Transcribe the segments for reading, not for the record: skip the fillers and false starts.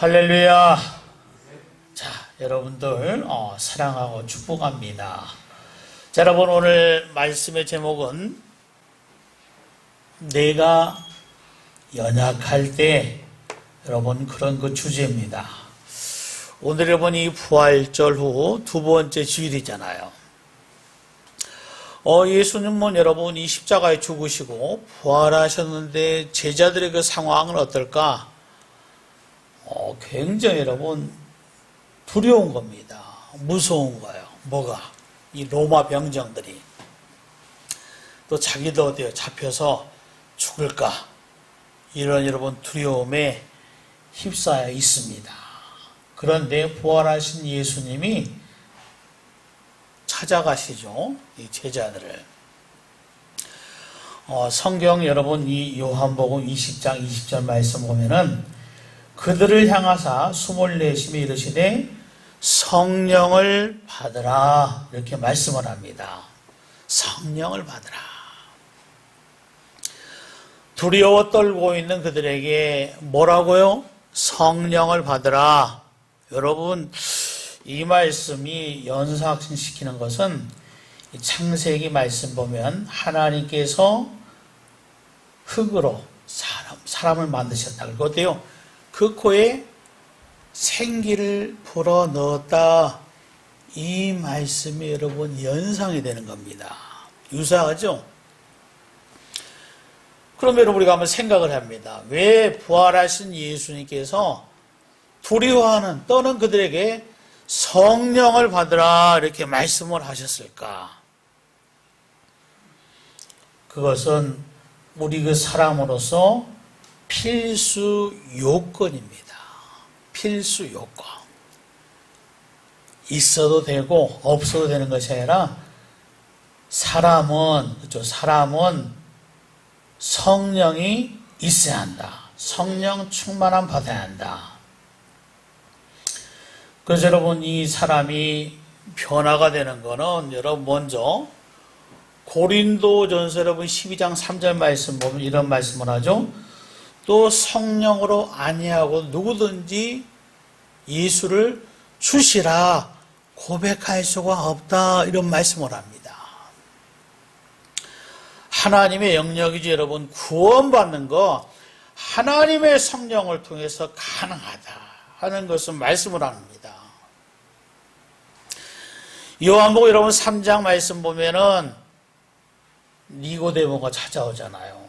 할렐루야. 자, 여러분들 사랑하고 축복합니다. 자, 여러분 오늘 말씀의 제목은 내가 연약할 때 여러분 그런 그 주제입니다. 오늘 여러분 이 부활절 후 두 번째 주일이잖아요. 예수님은 여러분 이 십자가에 죽으시고 부활하셨는데 제자들의 그 상황은 어떨까? 굉장히 여러분 두려운 겁니다. 무서운 거예요. 뭐가? 이 로마 병정들이 또 자기도 어디에 잡혀서 죽을까? 이런 여러분 두려움에 휩싸여 있습니다. 그런데 부활하신 예수님이 찾아가시죠. 이 제자들을. 성경 여러분 이 요한복음 20장 20절 말씀 보면은 그들을 향하사 숨을 내쉬며 이르시되 성령을 받으라 이렇게 말씀을 합니다. 성령을 받으라. 두려워 떨고 있는 그들에게 뭐라고요? 성령을 받으라. 여러분 이 말씀이 연상시키는 것은 창세기 말씀 보면 하나님께서 흙으로 사람을 만드셨다. 그것도요. 그 코에 생기를 불어 넣었다. 이 말씀이 여러분 연상이 되는 겁니다. 유사하죠? 그럼 여러분 우리가 한번 생각을 합니다. 왜 부활하신 예수님께서 두려워하는 떠는 그들에게 성령을 받으라 이렇게 말씀을 하셨을까? 그것은 우리 그 사람으로서 필수 요건입니다. 필수 요건. 있어도 되고 없어도 되는 것이 아니라 사람은 성령이 있어야 한다. 성령 충만함 받아야 한다. 그래서 여러분 이 사람이 변화가 되는 것은 여러분 먼저 고린도전서 여러분 12장 3절 말씀 보면 이런 말씀을 하죠. 또 성령으로 아니하고 누구든지 예수를 주시라 고백할 수가 없다 이런 말씀을 합니다. 하나님의 영역이지 여러분 구원받는 거 하나님의 성령을 통해서 가능하다 하는 것은 말씀을 합니다. 요한복음 여러분 3장 말씀 보면은 니고데모가 찾아오잖아요.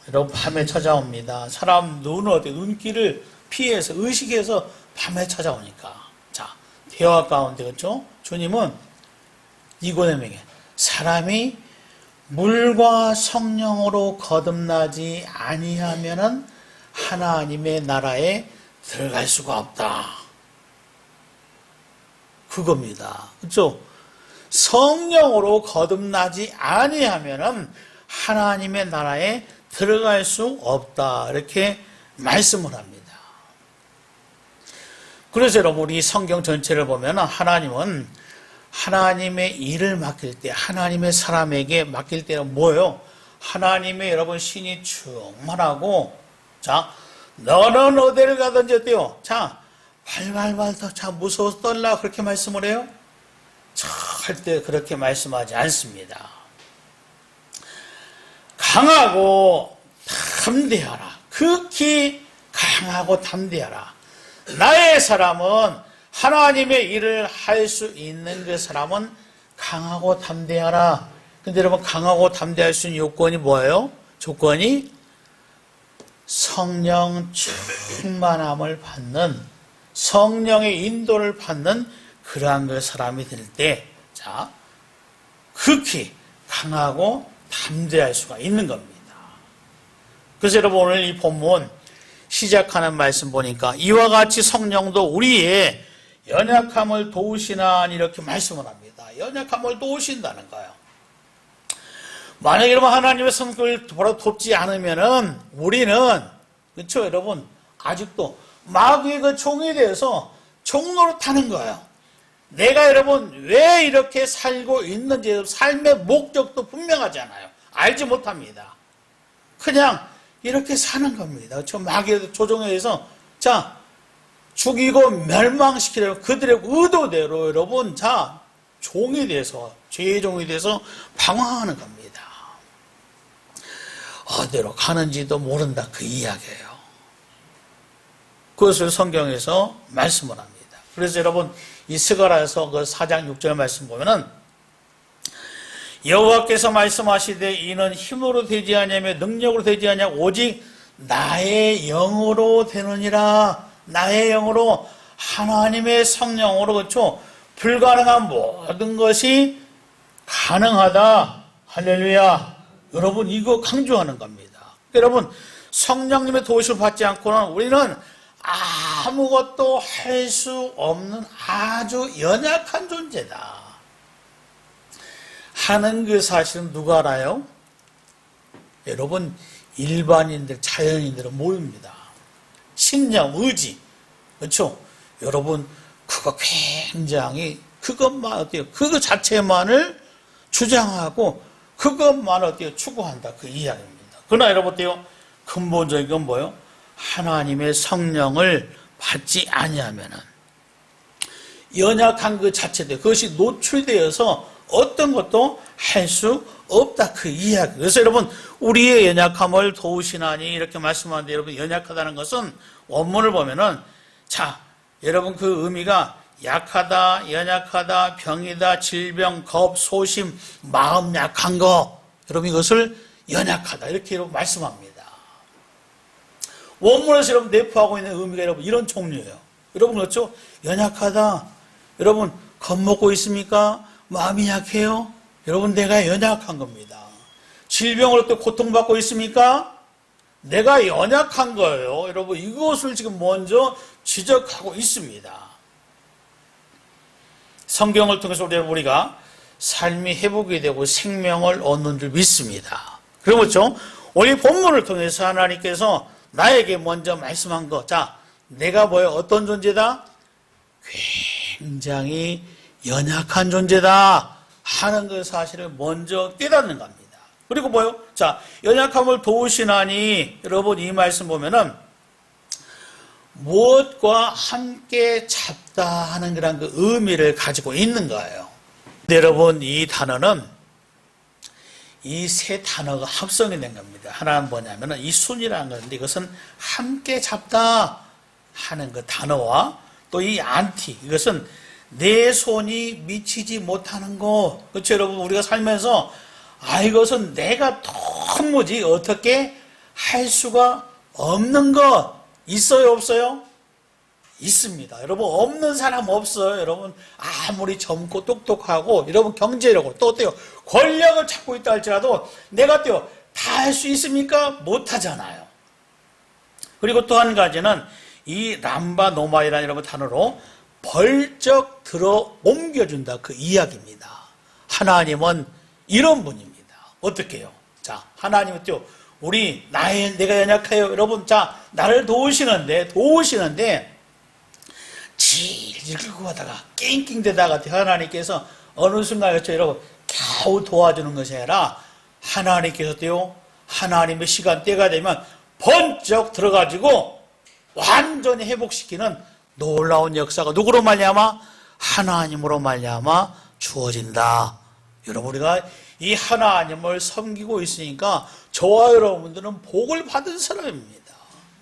여러분 밤에 찾아옵니다. 사람 눈길을 피해서 의식해서 밤에 찾아오니까 자 대화 가운데 그렇죠? 주님은 니고데모에게 사람이 물과 성령으로 거듭나지 아니하면은 하나님의 나라에 들어갈 수가 없다. 그겁니다. 그렇죠? 성령으로 거듭나지 아니하면은 하나님의 나라에 들어갈 수 없다. 이렇게 말씀을 합니다. 그래서 여러분 우리 성경 전체를 보면 하나님은 하나님의 일을 맡길 때 하나님의 사람에게 맡길 때는 뭐예요? 하나님의 여러분 신이 충만하고 자 너는 어디를 가든지 어때요? 자 발발발 자 무서워서 떨라 그렇게 말씀을 해요? 절대 그렇게 말씀하지 않습니다. 강하고 담대하라. 극히 강하고 담대하라. 나의 사람은 하나님의 일을 할 수 있는 그 사람은 강하고 담대하라. 근데 여러분 강하고 담대할 수 있는 요건이 뭐예요? 조건이 성령 충만함을 받는 성령의 인도를 받는 그러한 그 사람이 될 때 자 극히 강하고 담대할 수가 있는 겁니다. 그래서 여러분 오늘 이 본문 시작하는 말씀 보니까 이와 같이 성령도 우리의 연약함을 도우시나니 이렇게 말씀을 합니다. 연약함을 도우신다는 거예요. 만약에 여러분 하나님의 성령을 돕지 않으면은 우리는 그렇죠 여러분 아직도 마귀의 그 종에 대해서 종노릇하는 거예요. 내가 여러분 왜 이렇게 살고 있는지 삶의 목적도 분명하지 않아요. 알지 못합니다. 그냥 이렇게 사는 겁니다. 저 마귀의 조종에 의해서 자 죽이고 멸망시키려고 그들의 의도대로 여러분 종이 돼서 죄의 종이 돼서 방황하는 겁니다. 어디로 가는지도 모른다 그 이야기예요. 그것을 성경에서 말씀을 합니다. 그래서 여러분 이 스가랴서 그 4장 6절 말씀 보면은 여호와께서 말씀하시되 이는 힘으로 되지 아니하며 능력으로 되지 아니하고 오직 나의 영으로 되느니라. 나의 영으로 하나님의 성령으로 그렇죠. 불가능한 모든 것이 가능하다. 할렐루야. 여러분 이거 강조하는 겁니다. 여러분 성령님의 도우심을 받지 않고는 우리는 아무것도 할 수 없는 아주 연약한 존재다 하는 그 사실은 누가 알아요? 여러분 일반인들, 자연인들은 모릅니다. 신념, 의지, 그렇죠? 여러분 그거 굉장히 그것만 어때요? 그거 자체만을 주장하고 그것만 어때요? 추구한다 그 이야기입니다. 그러나 여러분 어때요? 근본적인 건 뭐예요? 하나님의 성령을 받지 아니하면은 연약한 그 자체도 그것이 노출되어서 어떤 것도 할 수 없다 그 이야기. 그래서 여러분 우리의 연약함을 도우시나니 이렇게 말씀하는데 여러분 연약하다는 것은 원문을 보면은 여러분 그 의미가 약하다, 연약하다, 병이다, 질병, 겁, 소심, 마음 약한 거 여러분 이것을 연약하다 이렇게 여러분 말씀합니다. 원문에서 여러분 내포하고 있는 의미가 여러분 이런 종류예요. 여러분 그렇죠? 연약하다. 여러분 겁먹고 있습니까? 마음이 약해요? 여러분 내가 연약한 겁니다. 질병으로 또 고통받고 있습니까? 내가 연약한 거예요. 여러분 이것을 지금 먼저 지적하고 있습니다. 성경을 통해서 우리가 삶이 회복이 되고 생명을 얻는 줄 믿습니다. 그렇죠? 오늘 본문을 통해서 하나님께서 나에게 먼저 말씀한 거. 내가 뭐예요? 어떤 존재다? 굉장히 연약한 존재다 하는 그 사실을 먼저 깨닫는 겁니다. 그리고 뭐요? 연약함을 도우시나니 여러분 이 말씀 보면은 무엇과 함께 잡다 하는 그런 그 의미를 가지고 있는 거예요. 여러분 이 단어는 이 세 단어가 합성이 된 겁니다. 하나는 뭐냐면은 이 순이라는 건데 이것은 함께 잡다 하는 그 단어와 또 이 안티 이것은 내 손이 미치지 못하는 거. 그렇죠 여러분 우리가 살면서 이것은 내가 도무지 어떻게 할 수가 없는 것 있어요 없어요? 있습니다. 여러분 없는 사람 없어요. 여러분 아무리 젊고 똑똑하고 여러분 경제력으로 또 어때요? 권력을 찾고 있다 할지라도 내가 어때요? 다 할 수 있습니까? 못하잖아요. 그리고 또 한 가지는 이 람바노마이라는 여러분 단어로 벌쩍 들어 옮겨준다 그 이야기입니다. 하나님은 이런 분입니다. 어떻게 해요? 하나님은 또 내가 연약해요. 여러분 나를 도우시는데 질질 끌고 가다가 낑낑대다가 하나님께서 어느 순간에 여러분 겨우 도와주는 것이 아니라 하나님께서 또요 하나님의 시간대가 되면 번쩍 들어가지고 완전히 회복시키는 놀라운 역사가 누구로 말미암아? 하나님으로 말미암아 주어진다. 여러분 우리가 이 하나님을 섬기고 있으니까 저와 여러분들은 복을 받은 사람입니다.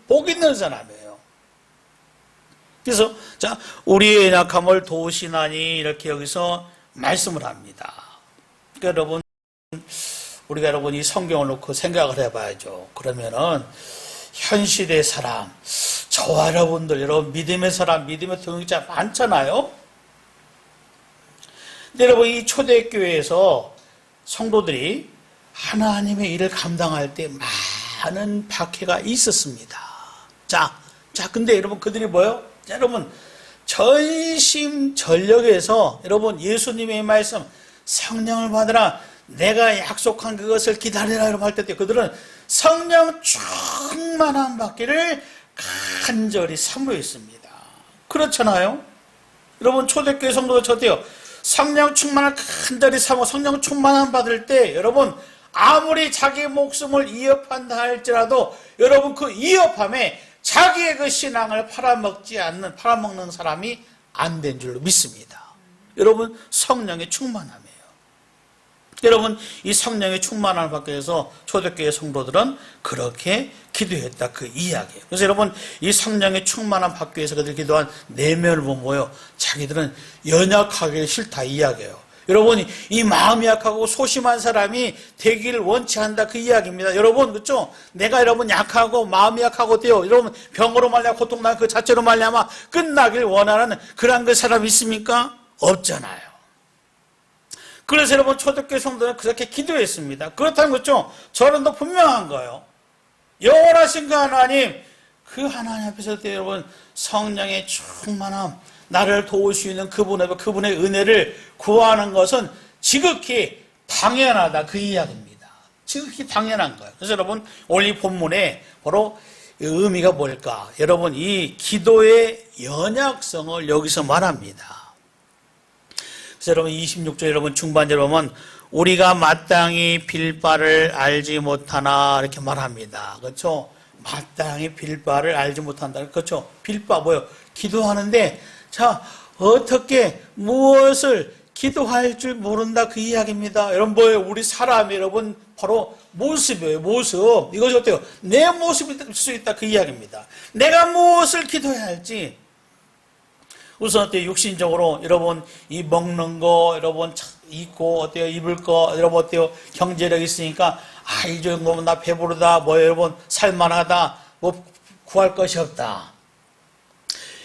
복 있는 사람이에요. 그래서 우리의 연약함을 도우시나니 이렇게 여기서 말씀을 합니다. 그러니까 여러분 우리가 여러분 이 성경을 놓고 생각을 해봐야죠. 그러면은 현 시대의 사람 저와 여러분들 여러분 믿음의 사람 믿음의 동역자 많잖아요. 근데 여러분 이 초대교회에서 성도들이 하나님의 일을 감당할 때 많은 박해가 있었습니다. 근데 여러분 그들이 뭐예요? 여러분 전심전력에서 여러분 예수님의 말씀 성령을 받으라 내가 약속한 그것을 기다리라 여러분 할 때 그들은 성령 충만함 받기를 간절히 사모했습니다. 그렇잖아요? 여러분 초대교회 성도가 저때요 성령 충만을 간절히 사모 성령 충만함 받을 때 여러분 아무리 자기 목숨을 위협한다 할지라도 여러분 그 위협함에 자기의 그 신앙을 팔아먹는 사람이 안 된 줄로 믿습니다. 여러분, 성령의 충만함이에요. 여러분, 이 성령의 충만함을 받기 위해서 초대교회 성도들은 그렇게 기도했다, 그 이야기예요. 그래서 여러분, 이 성령의 충만함 받기 위해서 그들이 기도한 내면을 보면 뭐예요? 자기들은 연약하기 싫다, 이 이야기예요. 여러분, 이 마음이 약하고 소심한 사람이 되기를 원치 않는다, 그 이야기입니다. 여러분, 그렇죠? 내가 여러분 약하고 마음이 약하고 돼요. 여러분, 병으로 말미암아 고통난 그 자체로 말미암아 끝나길 원하는 그런 그 사람이 있습니까? 없잖아요. 그래서 여러분, 초대교회 성도는 그렇게 기도했습니다. 그렇다는 거죠. 저는 더 분명한 거예요. 영원하신 그 하나님, 그 하나님 앞에서 여러분, 성령의 충만함, 나를 도울 수 있는 그분의 은혜를 구하는 것은 지극히 당연하다, 그 이야기입니다. 지극히 당연한 거예요. 그래서 여러분, 오늘 이 본문에 바로 의미가 뭘까? 여러분, 이 기도의 연약성을 여기서 말합니다. 그래서 여러분, 26절 여러분 중반절에 보면 우리가 마땅히 빌 바를 알지 못하나 이렇게 말합니다. 그렇죠? 마땅히 빌 바를 알지 못한다. 그렇죠? 빌 바 뭐예요? 기도하는데 자, 어떻게 무엇을 기도할 줄 모른다, 그 이야기입니다. 여러분, 뭐예요? 우리 사람이 여러분 바로 모습이에요. 모습. 이것이 어때요? 내 모습이 될 수 있다, 그 이야기입니다. 내가 무엇을 기도해야 할지. 우선 어때요? 육신적으로 여러분 이 먹는 거 여러분 입고 어때요? 입을 거 여러분 어때요? 경제력 있으니까 이 정도면 나 배부르다, 뭐 여러분 살만하다, 뭐 구할 것이 없다.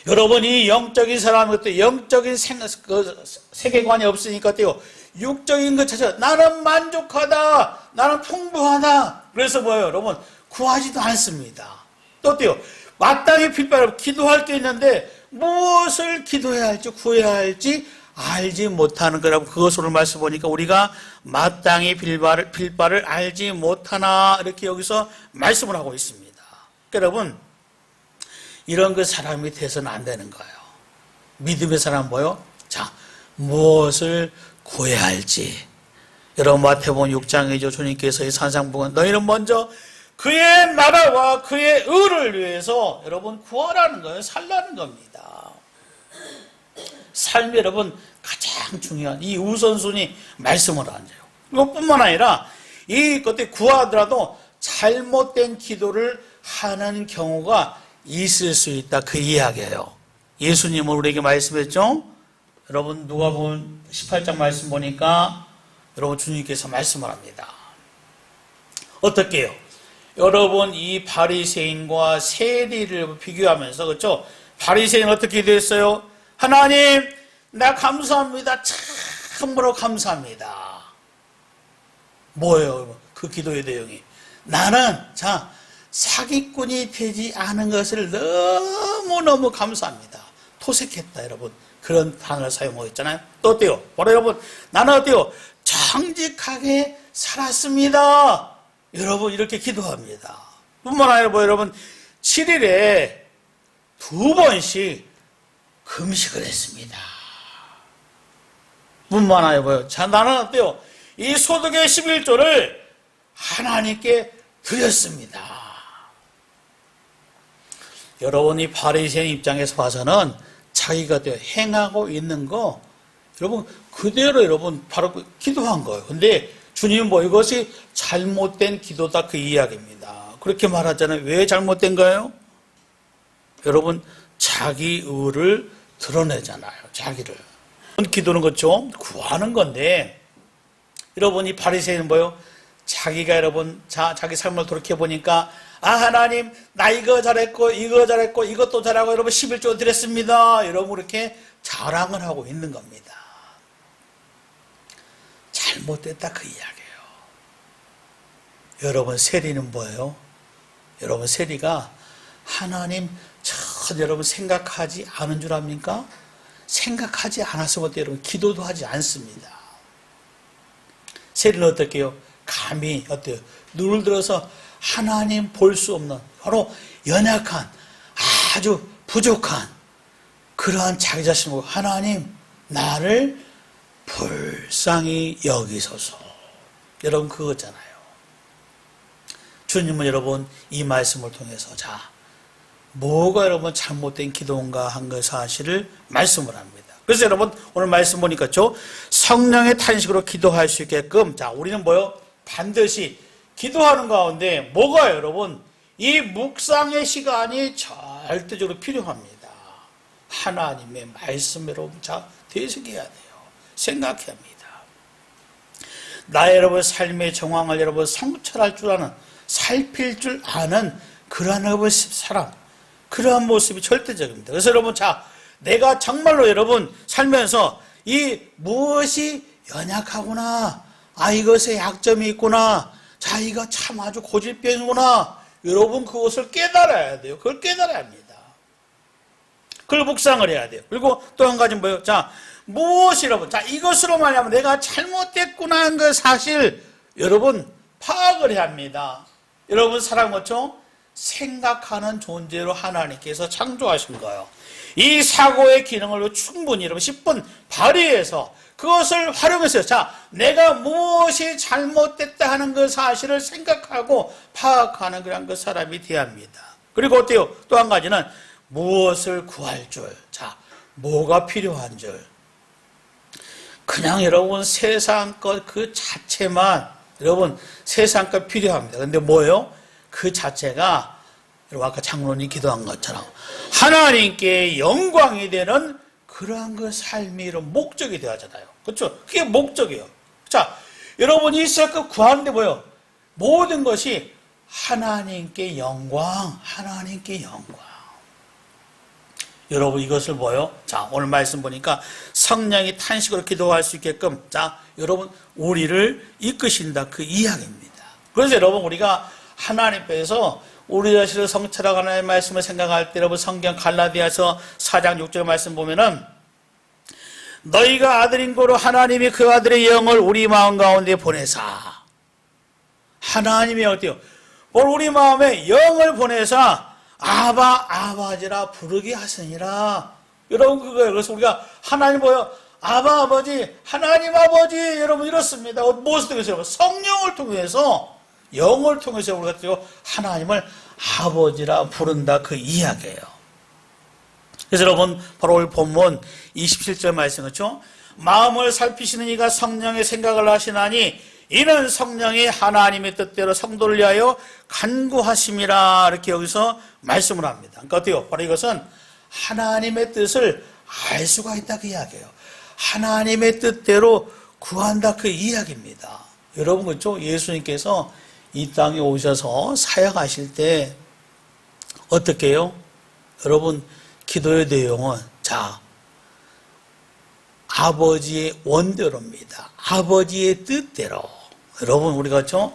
여러분, 이 영적인 사람이 어때요? 영적인 세계관이 없으니까 어때요? 육적인 것 자체, 나는 만족하다, 나는 풍부하다. 그래서 뭐예요? 여러분, 구하지도 않습니다. 또 어때요? 마땅히 빌바를 기도할 게 있는데 무엇을 기도해야 할지 구해야 할지 알지 못하는 거라고, 그것으로 말씀 보니까 우리가 마땅히 빌 바를 알지 못하나 이렇게 여기서 말씀을 하고 있습니다. 그러니까 여러분, 이런 그 사람이 돼서는 안 되는 거예요. 믿음의 사람 뭐요? 자, 무엇을 구해야 할지. 여러분, 마태복음 6장이죠. 주님께서 이 산상복음 너희는 먼저 그의 나라와 그의 의를 위해서 여러분 구하라는 거예요. 살라는 겁니다. 삶이 여러분 가장 중요한 이 우선순위 말씀을 앉아요. 이것뿐만 아니라 이것들 구하더라도 잘못된 기도를 하는 경우가 있을 수 있다, 그 이야기예요. 예수님은 우리에게 말씀했죠. 여러분, 누가복음 18장 말씀 보니까 여러분 주님께서 말씀을 합니다. 어떻게 해요? 여러분, 이 바리새인과 세리를 비교하면서, 그렇죠? 바리새인은 어떻게 기도했어요? 하나님, 나 감사합니다. 참으로 감사합니다. 뭐예요? 그 기도의 내용이. 나는 사기꾼이 되지 않은 것을 너무너무 감사합니다. 토색했다, 여러분. 그런 단어를 사용하고 있잖아요. 또 어때요? 바로 여러분, 나는 어때요? 정직하게 살았습니다. 여러분, 이렇게 기도합니다. 뿐만 아니라 여러분, 7일에 2번씩 금식을 했습니다. 뿐만 아니라 자, 나는 어때요? 이 소득의 11조를 하나님께 드렸습니다. 여러분이 바리새인 입장에서 봐서는 자기가 행하고 있는 거 여러분 그대로 여러분 바로 기도한 거예요. 근데 주님은 이것이 잘못된 기도다, 그 이야기입니다. 그렇게 말하잖아요. 왜 잘못된 거예요? 여러분, 자기 의를 드러내잖아요. 자기를. 기도는 그렇죠? 구하는 건데 여러분, 이 바리새인은 뭐예요? 자기가 여러분 자기 삶을 돌이켜보니까 하나님, 나 이거 잘했고 이것도 잘하고 여러분 11조 드렸습니다. 여러분 그렇게 자랑을 하고 있는 겁니다. 잘못됐다, 그 이야기예요. 여러분, 세리는 뭐예요? 여러분, 세리가 하나님 여러분 생각하지 않은 줄 압니까? 생각하지 않았으면 여러분 기도도 하지 않습니다. 세리는 어떻게 해요? 감히 어때요? 눈을 들어서 하나님 볼 수 없는 바로 연약한 아주 부족한 그러한 자기 자신을 보고 하나님 나를 불쌍히 여기소서. 여러분 그거잖아요. 주님은 여러분 이 말씀을 통해서 뭐가 여러분 잘못된 기도인가 한 그 사실을 말씀을 합니다. 그래서 여러분 오늘 말씀 보니까 성령의 탄식으로 기도할 수 있게끔 자 우리는 뭐요? 반드시 기도하는 가운데 뭐가 여러분 이 묵상의 시간이 절대적으로 필요합니다. 하나님의 말씀 여러분 자 되새겨야 돼요. 생각해야 합니다. 나 여러분 삶의 정황을 여러분 성찰할 줄 아는 살필 줄 아는 그러한 여러분 사람 그러한 모습이 절대적입니다. 그래서 여러분 자 내가 정말로 여러분 살면서 이 무엇이 연약하구나 이것에 약점이 있구나 자 이거 참 아주 고질병이구나 여러분 그것을 깨달아야 돼요. 그걸 깨달아야 합니다. 그걸 묵상을 해야 돼요. 그리고 또 한 가지 뭐예요? 자 무엇이 여러분 자 이것으로 말하면 내가 잘못됐구나 하는 그 사실 여러분 파악을 해야 합니다. 여러분 사람 그렇죠? 생각하는 존재로 하나님께서 창조하신 거예요. 이 사고의 기능을 충분히 여러분 10분 발휘해서 그것을 활용해서 자 내가 무엇이 잘못됐다 하는 그 사실을 생각하고 파악하는 그런 그 사람이 되어야 합니다. 그리고 어때요? 또 한 가지는 무엇을 구할 줄 자 뭐가 필요한 줄 그냥 여러분 세상 것 그 자체만 여러분 세상 것 필요합니다. 근데 뭐예요? 그 자체가 여러분 아까 장로님 기도한 것처럼 하나님께 영광이 되는 그러한 그 삶이 이런 목적이 되어야잖아요. 그렇죠? 그게 목적이에요. 자, 여러분이 있을 것 구하는데 뭐예요? 모든 것이 하나님께 영광, 하나님께 영광. 여러분 이것을 뭐예요? 자, 오늘 말씀 보니까 성령이 탄식으로 기도할 수 있게끔 자, 여러분 우리를 이끄신다 그 이야기입니다. 그래서 여러분 우리가 하나님 앞에서 우리 자신을 성찰하고 하나님의 말씀을 생각할 때 여러분 성경 갈라디아서 4장 6절 말씀 보면은 너희가 아들인 고로 하나님이 그 아들의 영을 우리 마음 가운데 보내사 하나님이 어때요? 우리 마음에 영을 보내사 아바 아버지라 부르게 하시니라. 여러분 그거예요. 그래서 우리가 하나님 뭐요? 아바 아버지 하나님 아버지 여러분 이렇습니다. 무엇을 통해서 여러분 성령을 통해서 영을 통해서 우리가 하나님을 아버지라 부른다 그 이야기예요. 그래서 여러분 바로 오늘 본문 27절 말씀 그렇죠? 마음을 살피시는 이가 성령의 생각을 하시나니 이는 성령이 하나님의 뜻대로 성도를 위하여 간구하심이라 이렇게 여기서 말씀을 합니다. 그러니까 어때요? 바로 이것은 하나님의 뜻을 알 수가 있다 그 이야기예요. 하나님의 뜻대로 구한다 그 이야기입니다. 여러분 그렇죠? 예수님께서 이 땅에 오셔서 사역하실 때 어떻게 해요? 여러분 기도의 내용은 자 아버지의 원대로입니다. 아버지의 뜻대로. 여러분 우리가 그렇죠?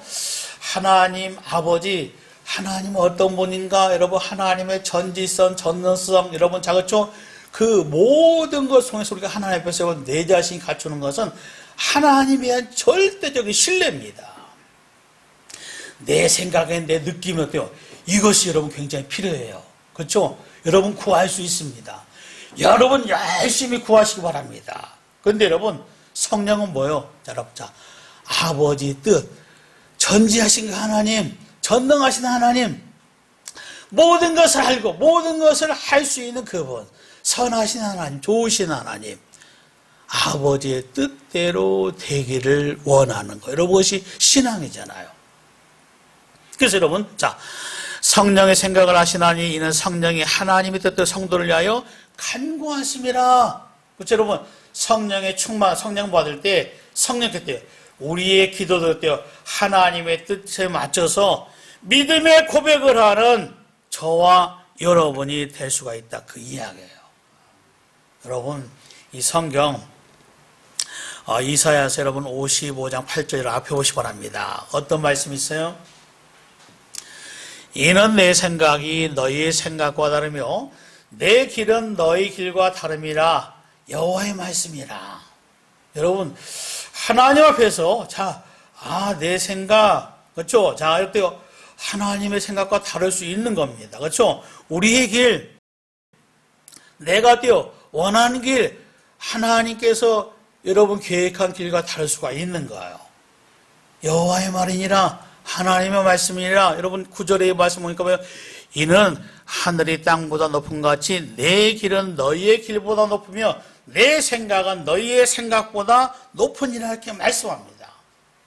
하나님 아버지 하나님은 어떤 분인가? 여러분 하나님의 전지성 전능성 여러분 자 그렇죠? 그 모든 것을 통해서 우리가 하나님 앞에서 내 자신이 갖추는 것은 하나님에 대한 절대적인 신뢰입니다. 내 생각에 내 느낌이 어때요? 이것이 여러분 굉장히 필요해요. 그렇죠? 여러분 구할 수 있습니다. 여러분 열심히 구하시기 바랍니다. 그런데 여러분 성령은 뭐예요? 자, 여러분 자 아버지 뜻 전지하신 그 하나님 전능하신 하나님 모든 것을 알고 모든 것을 할 수 있는 그분 선하신 하나님 좋으신 하나님 아버지의 뜻대로 되기를 원하는 거 여러분 그것이 신앙이잖아요. 그래서 여러분 자 성령의 생각을 하시나니 이는 성령이 하나님의 뜻대로 성도를 위하여 간구하심이라. 그렇죠 여러분 성령의 충만 성령 받을 때 성령 그때 우리의 기도도 때요 하나님의 뜻에 맞춰서 믿음의 고백을 하는 저와 여러분이 될 수가 있다 그 이야기예요. 여러분 이 성경 이사야서 여러분 55장 8절 앞에 보시 바랍니다. 어떤 말씀이 있어요? 이는 내 생각이 너희의 생각과 다르며 내 길은 너희 길과 다름이라 여호와의 말씀이라. 여러분 하나님 앞에서 내 생각 그렇죠? 자 어때요? 하나님의 생각과 다를 수 있는 겁니다. 그렇죠? 우리의 길 내가 어때요? 원하는 길 하나님께서 여러분 계획한 길과 다를 수가 있는 거예요. 여호와의 말이니라 하나님의 말씀이니라. 여러분 9절의 말씀 보니까 뭐예요? 이는 하늘이 땅보다 높은 것 같이 내 길은 너희의 길보다 높으며 내 생각은 너희의 생각보다 높으니라 이렇게 말씀합니다.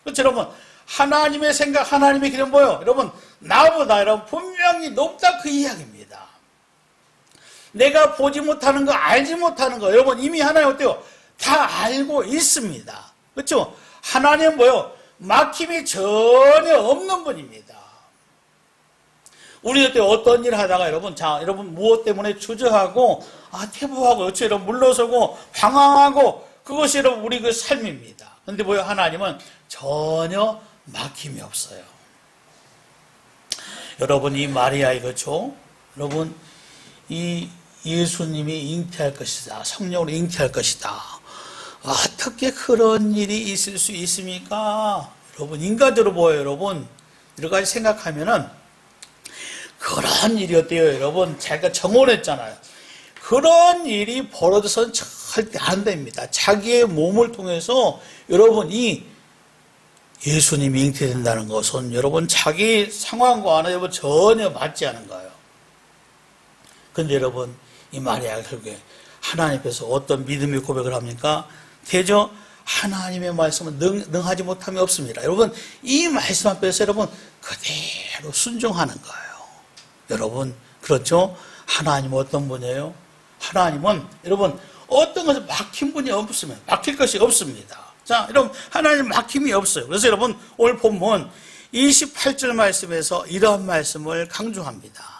그렇죠, 여러분? 하나님의 생각, 하나님의 길은 뭐예요? 여러분, 나보다 여러분 분명히 높다 그 이야기입니다. 내가 보지 못하는 거, 알지 못하는 거, 여러분 이미 하나님 어때요? 다 알고 있습니다. 그렇죠? 하나님은 뭐예요? 막힘이 전혀 없는 분입니다. 우리 어떤 일을 하다가 여러분, 자, 여러분 무엇 때문에 주저하고, 퇴보하고, 그렇죠? 여러분 물러서고, 방황하고, 그것이 여러분 우리 그 삶입니다. 근데 뭐예요? 하나님은 전혀 막힘이 없어요. 여러분, 이 마리아, 그렇죠? 여러분, 이 예수님이 잉태할 것이다. 성령으로 잉태할 것이다. 어떻게 그런 일이 있을 수 있습니까? 여러분, 인간적으로 보여요, 여러분. 여러 가지 생각하면은, 그런 일이 어때요, 여러분? 자기가 정언했잖아요. 그런 일이 벌어져서는 절대 안 됩니다. 자기의 몸을 통해서 여러분, 이 예수님이 잉태된다는 것은 여러분, 자기 상황과는 여러분 전혀 맞지 않은 거예요. 근데 여러분, 이 마리아가 결국에 하나님 앞에서 어떤 믿음의 고백을 합니까? 대저 하나님의 말씀은 능하지 못함이 없습니다. 여러분, 이 말씀 앞에서 여러분 그대로 순종하는 거예요. 여러분, 그렇죠? 하나님은 어떤 분이에요? 하나님은 여러분 어떤 것을 막힌 분이 없으면 막힐 것이 없습니다. 자, 여러분, 하나님 막힘이 없어요. 그래서 여러분 오늘 본문 28절 말씀에서 이러한 말씀을 강조합니다.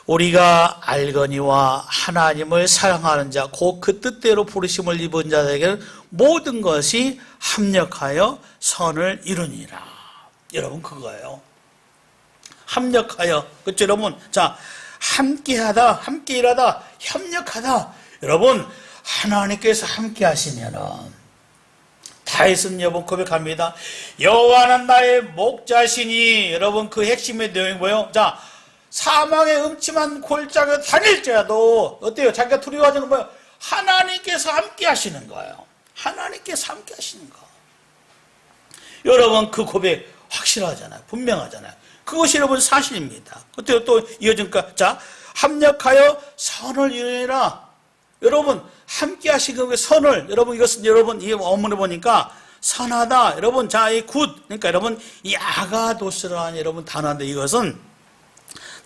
우리가 알거니와 하나님을 사랑하는 자, 곧 그 뜻대로 부르심을 입은 자에게는 모든 것이 합력하여 선을 이루니라. 여러분, 그거예요. 합력하여. 그렇죠, 여러분? 자, 함께하다, 함께 일하다, 협력하다. 여러분, 하나님께서 함께 하시면은, 다윗은 여러분 고백합니다. 여호와는 나의 목자시니. 여러분, 그 핵심의 내용이 뭐예요? 자, 사망의 음침한 골짜기에 다닐지라도 어때요? 자기가 두려워하는 거예요? 하나님께서 함께 하시는 거예요. 하나님께서 함께 하시는 거. 여러분, 그 고백 확실하잖아요. 분명하잖아요. 그것이 여러분 사실입니다. 어때요? 또 이어진가? 자, 합력하여 선을 이루라. 여러분, 함께 하시는 그 선을, 여러분, 이것은 여러분, 이 어문을 보니까 선하다. 여러분, 자, 이 굿. 그러니까 여러분, 이 아가도스라는 여러분 단어인데 이것은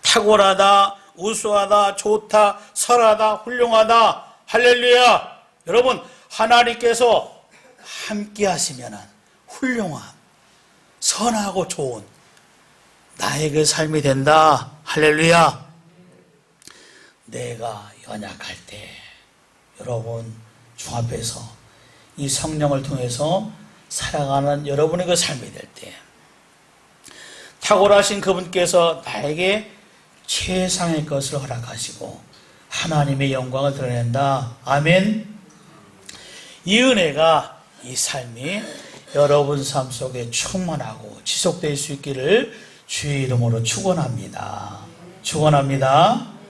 탁월하다, 우수하다, 좋다, 설하다, 훌륭하다. 할렐루야. 여러분, 하나님께서 함께 하시면 훌륭한, 선하고 좋은 나의 그 삶이 된다. 할렐루야. 내가 연약할 때 여러분 주 앞에서 이 성령을 통해서 살아가는 여러분의 그 삶이 될 때 탁월하신 그분께서 나에게 최상의 것을 허락하시고 하나님의 영광을 드러낸다. 아멘. 이 은혜가, 이 삶이 여러분 삶 속에 충만하고 지속될 수 있기를 주의 이름으로 축원합니다. 축원합니다.